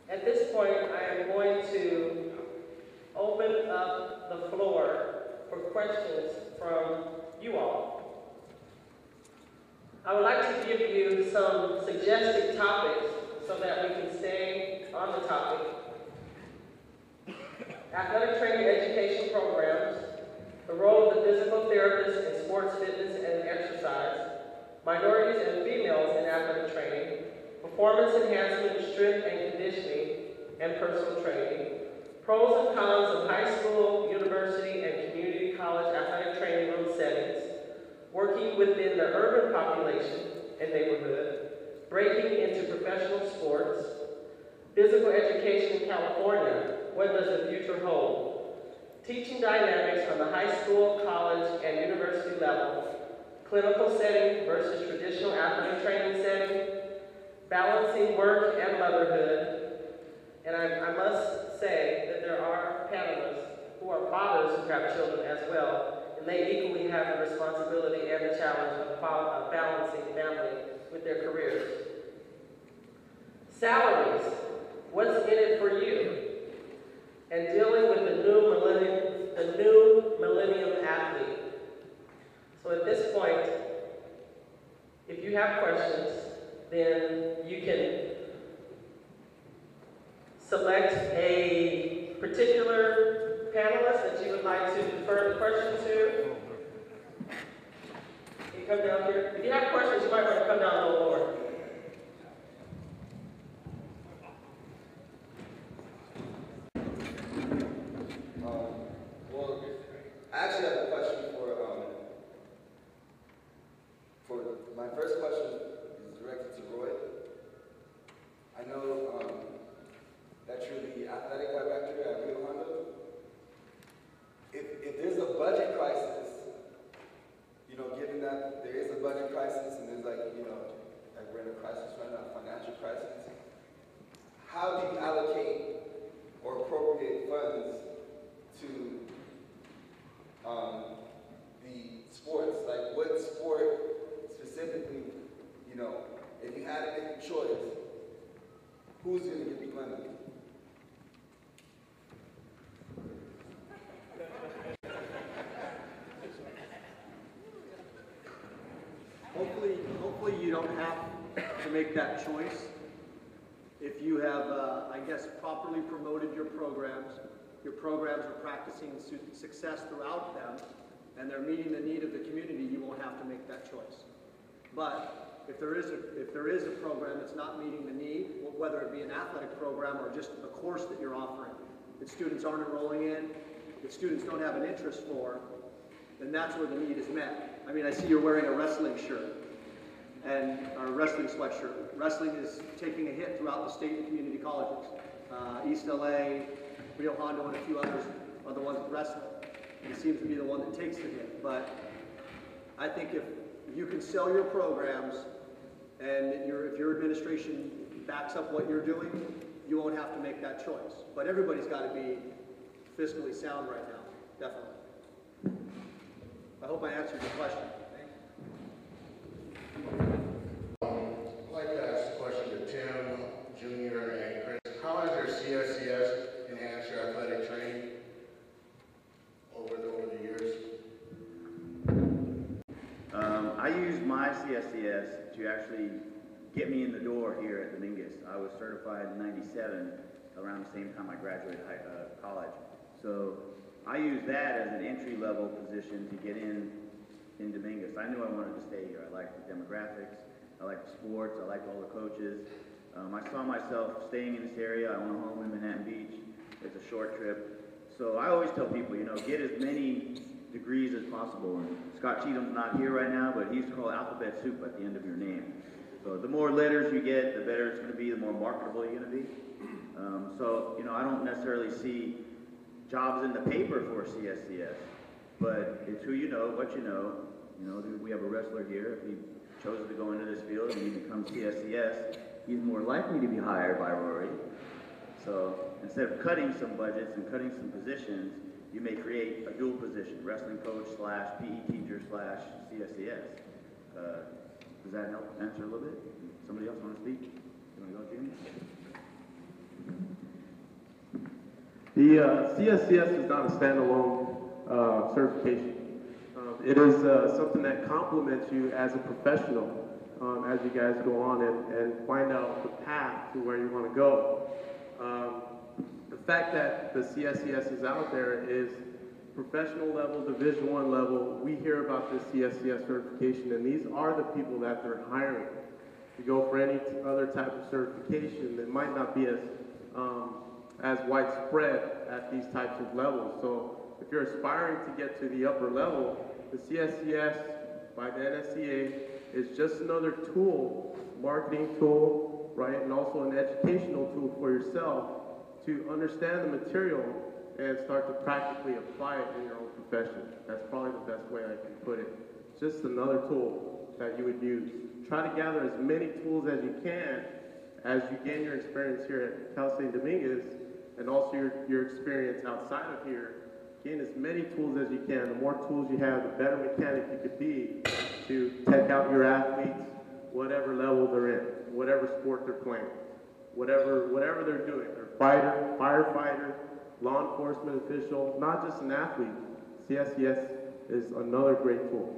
At this point, I am going to open up the floor for questions from you all. I would like to give you some suggested topics so that we can stay on the topic. Athletic training education programs, the role of the physical therapist in sports fitness and exercise, minorities and females in athletic training, performance enhancement, strength and conditioning, and personal training, pros and cons of high school, university, and community college athletic training room settings, working within the urban population and neighborhood, breaking into professional sports, physical education in California, what does the future hold? Teaching dynamics on the high school, college, and university level, clinical setting versus traditional athletic training setting, balancing work and motherhood, and I must say that there are panelists who are fathers who have children as well, and they equally have the responsibility and the challenge of balancing family with their careers. Salaries, what's in it for you? And dealing with the new millennium athlete. So at this point, if you have questions, then you can select a particular panelist that you would like to defer the question to. You come down here. If you have questions, you might want to come down a little lower. Well, I actually have a question for my first question is directed to Roy. I know that you're the athletic director at Rio Hondo. If there's a budget crisis, given that there is a budget crisis and there's like we're in a crisis right now, financial crisis, how do you allocate or appropriate funds to the sports? Like what sport specifically, if you had to make a choice, who's going to get the money? Hopefully you don't have to make that choice. If you have, properly promoted your programs are practicing success throughout them, and they're meeting the need of the community, you won't have to make that choice. But if there is a program that's not meeting the need, whether it be an athletic program or just a course that you're offering, that students aren't enrolling in, that students don't have an interest for, then that's where the need is met. I mean, I see you're wearing a wrestling shirt and a wrestling sweatshirt. Wrestling is taking a hit throughout the state and community colleges. East LA, Rio Hondo, and a few others are the ones that wrestle. It seems to be the one that takes the hit. But I think if you can sell your programs and if your administration backs up what you're doing, you won't have to make that choice. But everybody's got to be fiscally sound right now, definitely. I hope I answered your question. I'd like to ask a question to Tim, Junior, and Chris. How has your CSCS enhanced your athletic training over the years? I used my CSCS to actually get me in the door here at Dominguez. I was certified in '97, around the same time I graduated college. So I used that as an entry-level position to get in Dominguez. I knew I wanted to stay here. I liked the demographics, I liked the sports, I liked all the coaches. I saw myself staying in this area. I own a home in Manhattan Beach. It's a short trip. So I always tell people, get as many degrees as possible. And Scott Cheatham's not here right now, but he used to call it alphabet soup at the end of your name. So the more letters you get, the better it's going to be, the more marketable you're going to be. I don't necessarily see jobs in the paper for CSCS, but it's who you know, what you know. We have a wrestler here. If he chose to go into this field and he becomes CSCS, he's more likely to be hired by Rory. So instead of cutting some budgets and cutting some positions, you may create a dual position, wrestling coach / PE teacher / CSCS. Does that help answer a little bit? Somebody else want to speak? You want to go, Jimmy? The CSCS is not a standalone certification. It is something that complements you as a professional as you guys go on and find out the path to where you want to go. The fact that the CSCS is out there is professional level, Division I level. We hear about this CSCS certification, and these are the people that they're hiring. If you go for any other type of certification, that might not be as widespread at these types of levels. So if you're aspiring to get to the upper level, the CSCS by the NSCA is just another tool, marketing tool, right, and also an educational tool for yourself to understand the material and start to practically apply it in your own profession. That's probably the best way I can put it. It's just another tool that you would use. Try to gather as many tools as you can as you gain your experience here at Cal State Dominguez, and also your experience outside of here. Gain as many tools as you can. The more tools you have, the better mechanic you could be to take out your athletes, whatever level they're in, whatever sport they're playing, whatever they're doing. They're fighter, firefighter, law enforcement official, not just an athlete. CSCS is another great tool.